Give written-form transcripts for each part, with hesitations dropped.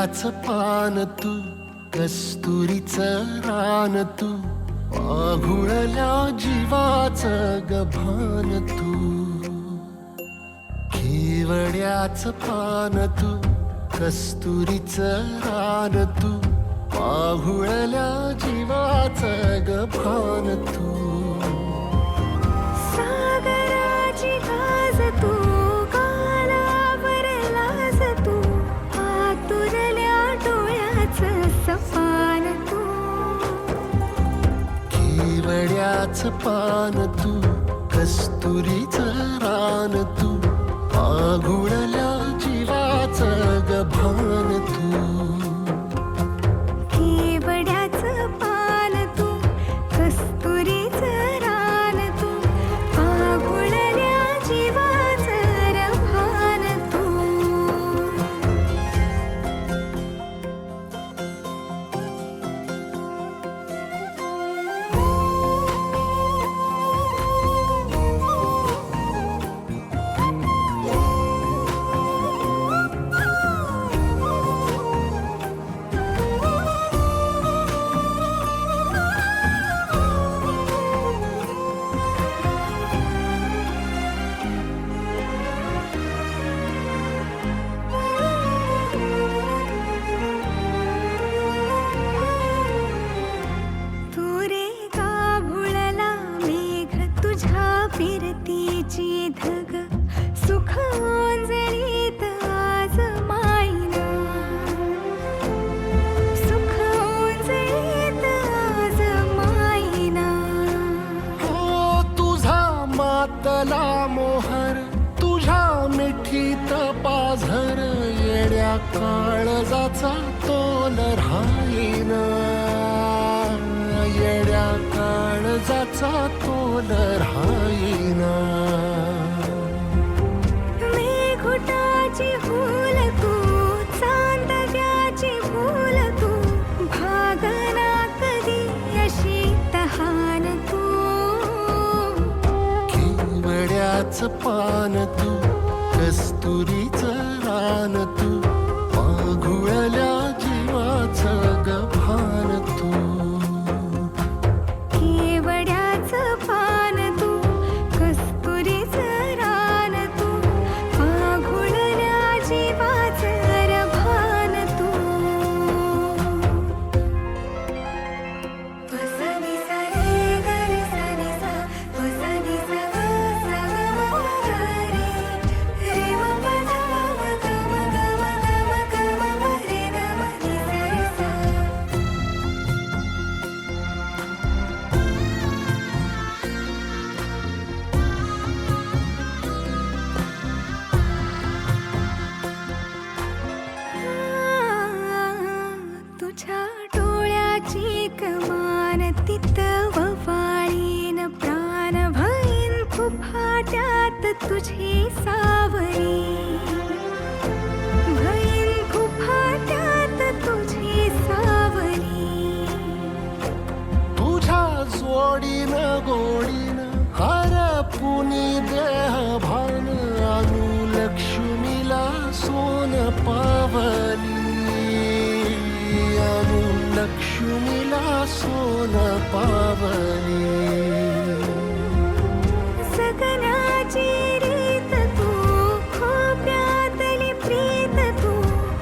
केवड्याचं पान तू, कस्तुरीचं रान तू, आघुळल्या जीवाचं गभान तू. केवड्याचं पान तू, कस्तुरीचं रान तू, आघुळल्या जीवाचं गभान तू. सागराची गाज तू, गालावर लाज तू, आतुरल्या डोळ्याचं सपान तू. केवड्याचं पान तू, कस्तुरीचं रान तू, आघुळल्या जीवाचं गभान तू. केवड्याचं पान तू, कस्तुरीचं रान तू, आघुळल्या जीवाचं रभान तू. फिरतीची धग सुख ओंजळीत आज मायना, सुख ओंजळीत आज मायना. हो तुझा मातला मोहर, तुझ्या मिठीत पाझर, येड्या काळजाचा तोल राहीना, येड्या काळजाचा तोल राहीना. मेघुटाची फूल तू, चांदव्याची फूल तू, भागना कधी अशी तहान तू. केवड्याचं पान तू, कस्तुरीचं रान तू, आघुळल्या जीवाचं गभान तू. केवड्याचं पान तू, कस्तुरीचं रान तू, आघुळल्या जीवाचं रभान तू. सा नि सा रे ग रे सा नि सा, सा नि सा ग सा ग म ग रे, रे म प ध म ग म ग म ग म ग म रे ग म नि सा रे सा. तुझ्या डोळ्याची कमान तिथं ववाळीन, प्राण भईन फुफाट्यात तुझी सावरी, भईन फुफाट्यात तुझी सावरी. तुझ्या जोडीनं गोडीनं हरपुनी देह भान, आणू लक्ष्मीला सोन पावली, आणू लक्ष्मीला सोन पावली. सगनाची रीत तू, खोप्यातली प्रीत तू,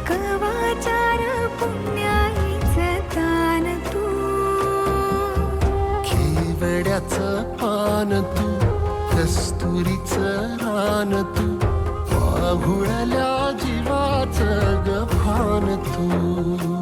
कवाचार पुण्याईचं दान तू. केवड्याचं पान तू, कस्तुरीचं रान तू, आघुळल्या जीवाचं गभान तू.